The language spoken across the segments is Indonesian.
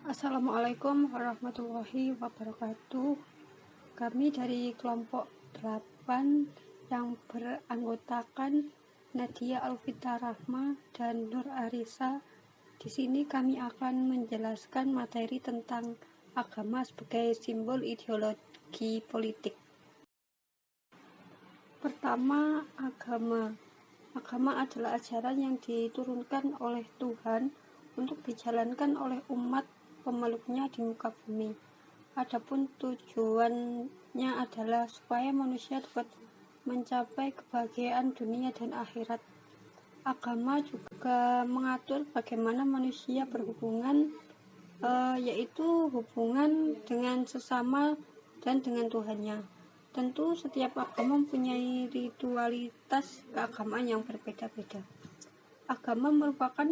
Assalamualaikum warahmatullahi wabarakatuh. Kami dari kelompok 8 yang beranggotakan Nadia Alvita Rahma dan Nur Arisa. Di sini kami akan menjelaskan materi tentang agama sebagai simbol ideologi politik. Pertama, agama. Agama adalah ajaran yang diturunkan oleh Tuhan untuk dijalankan oleh umat pemeluknya di muka bumi. Adapun tujuannya adalah supaya manusia dapat mencapai kebahagiaan dunia dan akhirat. Agama juga mengatur bagaimana manusia berhubungan, yaitu hubungan dengan sesama dan dengan Tuhannya. Tentu setiap agama mempunyai ritualitas keagamaan yang berbeda-beda. Agama merupakan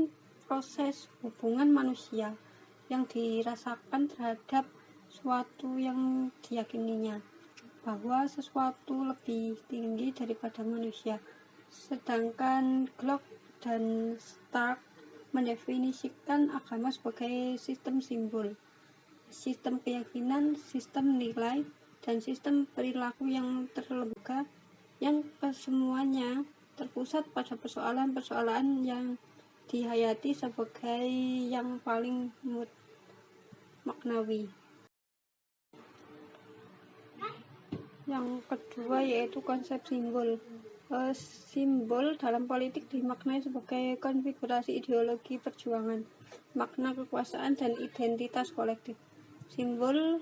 proses hubungan manusia yang dirasakan terhadap suatu yang diyakininya, bahwa sesuatu lebih tinggi daripada manusia. Sedangkan Glock dan Stark mendefinisikan agama sebagai sistem simbol, sistem keyakinan, sistem nilai, dan sistem perilaku yang terlembaga yang kesemuanya terpusat pada persoalan-persoalan yang dihayati sebagai yang paling maknawi. Yang kedua yaitu konsep simbol. Simbol dalam politik dimaknai sebagai konfigurasi ideologi perjuangan, makna kekuasaan, dan identitas kolektif. Simbol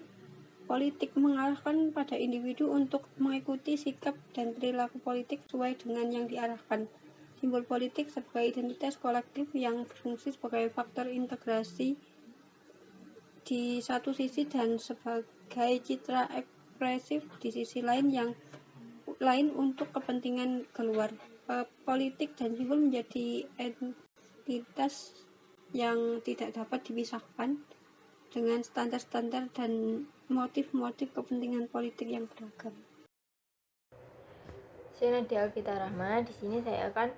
politik mengarahkan pada individu untuk mengikuti sikap dan perilaku politik sesuai dengan yang diarahkan. Simbol politik sebagai identitas kolektif yang berfungsi sebagai faktor integrasi di satu sisi dan sebagai citra ekspresif di sisi lain untuk kepentingan keluar. Politik dan simbol menjadi entitas yang tidak dapat dipisahkan dengan standar-standar dan motif-motif kepentingan politik yang beragam. Saya Nadia Alvita Rahma. Di sini saya akan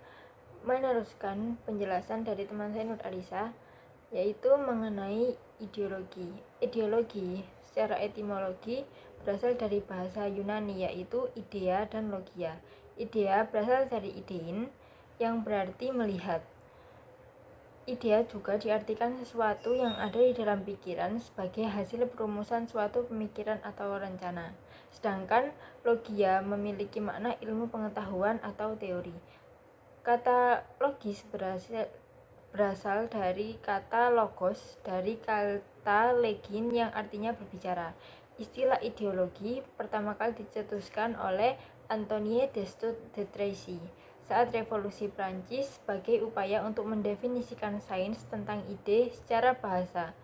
meneruskan penjelasan dari teman saya Nur Arisa, yaitu mengenai ideologi. Ideologi secara etimologi berasal dari bahasa Yunani, yaitu idea dan logia. Idea berasal dari idein, yang berarti melihat. Idea juga diartikan sesuatu yang ada di dalam pikiran sebagai hasil perumusan suatu pemikiran atau rencana. Sedangkan logia memiliki makna ilmu pengetahuan atau teori. Kata logis berasal dari kata logos, dari kata legin yang artinya berbicara. Istilah ideologi pertama kali dicetuskan oleh Antoine de Tracy saat Revolusi Prancis sebagai upaya untuk mendefinisikan sains tentang ide secara bahasa.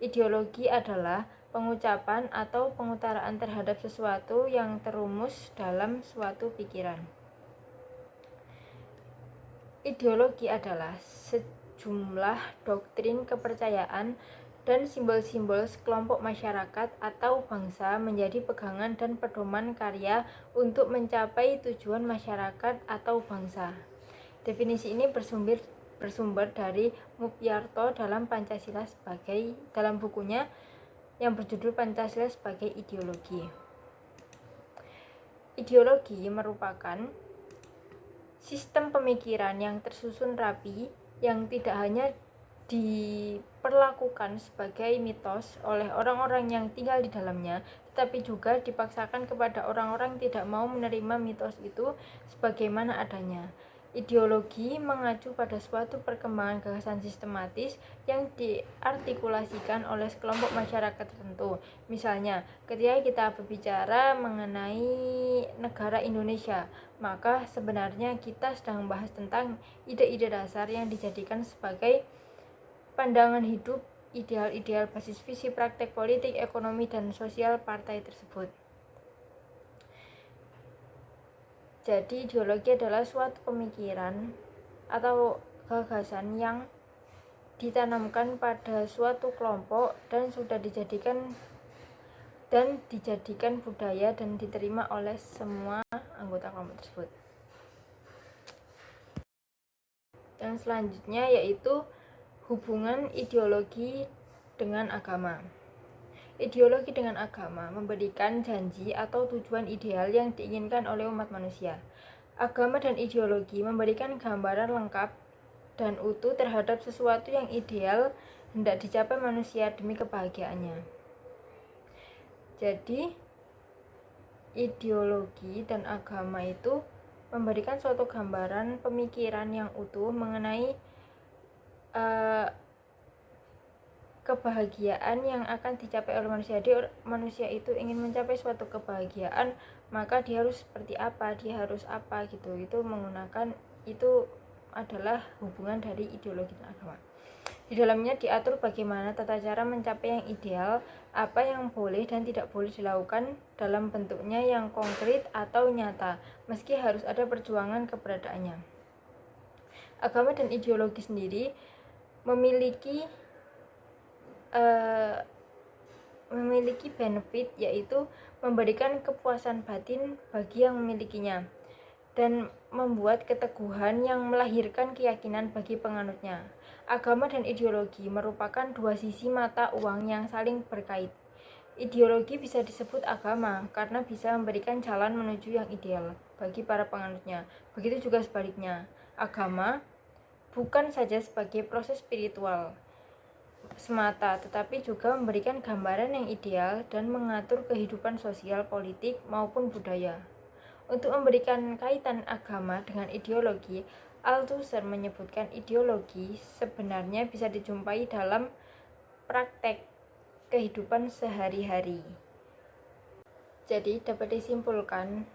Ideologi adalah pengucapan atau pengutaraan terhadap sesuatu yang terumus dalam suatu pikiran. Ideologi adalah sejumlah doktrin, kepercayaan, dan simbol-simbol sekelompok masyarakat atau bangsa menjadi pegangan dan pedoman karya untuk mencapai tujuan masyarakat atau bangsa. Definisi ini bersumber dari Mupiarto dalam bukunya yang berjudul Pancasila sebagai Ideologi. Ideologi merupakan sistem pemikiran yang tersusun rapi, yang tidak hanya diperlakukan sebagai mitos oleh orang-orang yang tinggal di dalamnya, tetapi juga dipaksakan kepada orang-orang yang tidak mau menerima mitos itu sebagaimana adanya. Ideologi mengacu pada suatu perkembangan gagasan sistematis yang diartikulasikan oleh sekelompok masyarakat tertentu. Misalnya, ketika kita berbicara mengenai negara Indonesia, maka sebenarnya kita sedang membahas tentang ide-ide dasar yang dijadikan sebagai pandangan hidup, ideal-ideal basis visi praktek politik, ekonomi, dan sosial partai tersebut. Jadi ideologi adalah suatu pemikiran atau gagasan yang ditanamkan pada suatu kelompok dan sudah dijadikan budaya dan diterima oleh semua anggota kelompok tersebut. Yang selanjutnya yaitu hubungan ideologi dengan agama. Ideologi dengan agama memberikan janji atau tujuan ideal yang diinginkan oleh umat manusia. Agama dan ideologi memberikan gambaran lengkap dan utuh terhadap sesuatu yang ideal hendak dicapai manusia demi kebahagiaannya. Jadi, ideologi dan agama itu memberikan suatu gambaran pemikiran yang utuh mengenai kebahagiaan yang akan dicapai oleh manusia. Jadi manusia itu ingin mencapai suatu kebahagiaan, maka dia harus seperti apa, dia harus apa gitu. Itu menggunakan, itu adalah hubungan dari ideologi dan agama. Di dalamnya diatur bagaimana tata cara mencapai yang ideal, apa yang boleh dan tidak boleh dilakukan dalam bentuknya yang konkret atau nyata, meski harus ada perjuangan keberadaannya. Agama dan ideologi sendiri memiliki benefit, yaitu memberikan kepuasan batin bagi yang memilikinya dan membuat keteguhan yang melahirkan keyakinan bagi penganutnya. Agama dan ideologi merupakan dua sisi mata uang yang saling berkait. Ideologi bisa disebut agama karena bisa memberikan jalan menuju yang ideal bagi para penganutnya. Begitu juga sebaliknya, agama bukan saja sebagai proses spiritual semata, tetapi juga memberikan gambaran yang ideal dan mengatur kehidupan sosial, politik, maupun budaya. Untuk memberikan kaitan agama dengan ideologi, Althusser menyebutkan ideologi sebenarnya bisa dijumpai dalam praktek kehidupan sehari-hari. Jadi dapat disimpulkan,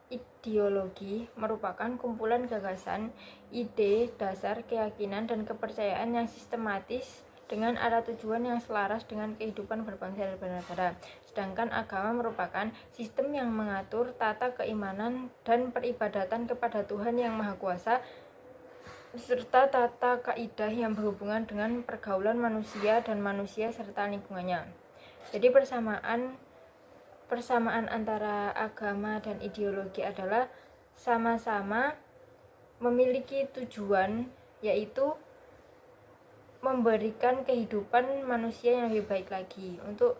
ideologi merupakan kumpulan gagasan, ide, dasar, keyakinan, dan kepercayaan yang sistematis dengan arah tujuan yang selaras dengan kehidupan berbangsa dan bernegara. Sedangkan agama merupakan sistem yang mengatur tata keimanan dan peribadatan kepada Tuhan Yang Maha Kuasa, serta tata kaidah yang berhubungan dengan pergaulan manusia dan manusia serta lingkungannya. Jadi persamaan antara agama dan ideologi adalah sama-sama memiliki tujuan, yaitu memberikan kehidupan manusia yang lebih baik lagi untuk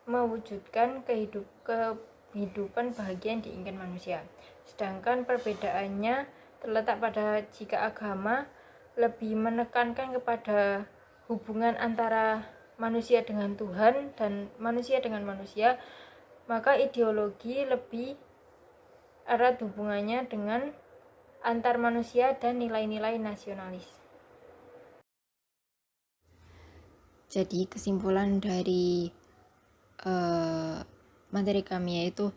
mewujudkan kehidupan bahagia yang diinginkan manusia. Sedangkan perbedaannya terletak pada jika agama lebih menekankan kepada hubungan antara manusia dengan Tuhan dan manusia dengan manusia, maka ideologi lebih erat hubungannya dengan antar manusia dan nilai-nilai nasionalis. Jadi kesimpulan dari materi kami yaitu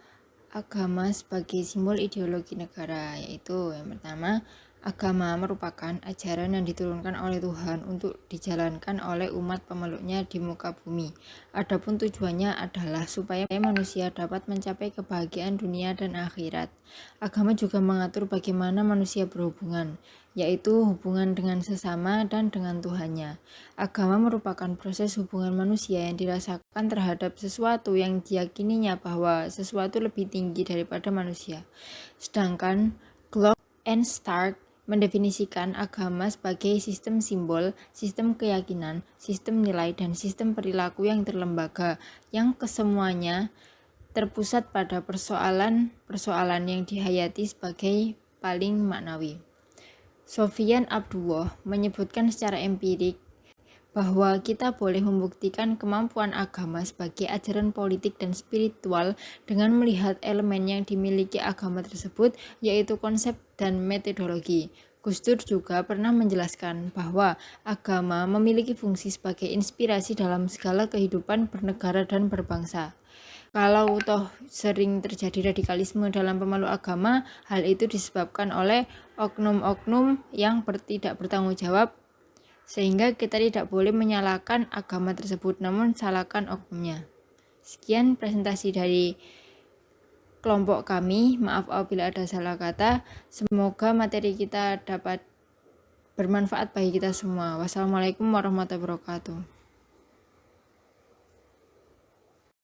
agama sebagai simbol ideologi negara, yaitu yang pertama, agama merupakan ajaran yang diturunkan oleh Tuhan untuk dijalankan oleh umat pemeluknya di muka bumi. Adapun tujuannya adalah supaya manusia dapat mencapai kebahagiaan dunia dan akhirat. Agama juga mengatur bagaimana manusia berhubungan, yaitu hubungan dengan sesama dan dengan Tuhannya. Agama merupakan proses hubungan manusia yang dirasakan terhadap sesuatu yang diyakininya bahwa sesuatu lebih tinggi daripada manusia. Sedangkan Glock and Stark mendefinisikan agama sebagai sistem simbol, sistem keyakinan, sistem nilai, dan sistem perilaku yang terlembaga, yang kesemuanya terpusat pada persoalan-persoalan yang dihayati sebagai paling maknawi. Sofyan Abdullah menyebutkan secara empirik bahwa kita boleh membuktikan kemampuan agama sebagai ajaran politik dan spiritual dengan melihat elemen yang dimiliki agama tersebut, yaitu konsep dan metodologi. Gus Dur juga pernah menjelaskan bahwa agama memiliki fungsi sebagai inspirasi dalam segala kehidupan bernegara dan berbangsa. Kalau toh sering terjadi radikalisme dalam pemeluk agama, hal itu disebabkan oleh oknum-oknum yang tidak bertanggung jawab, sehingga kita tidak boleh menyalahkan agama tersebut, namun salahkan oknumnya. Sekian presentasi dari kelompok kami. Maaf apabila ada salah kata. Semoga materi kita dapat bermanfaat bagi kita semua. Wassalamualaikum warahmatullahi wabarakatuh.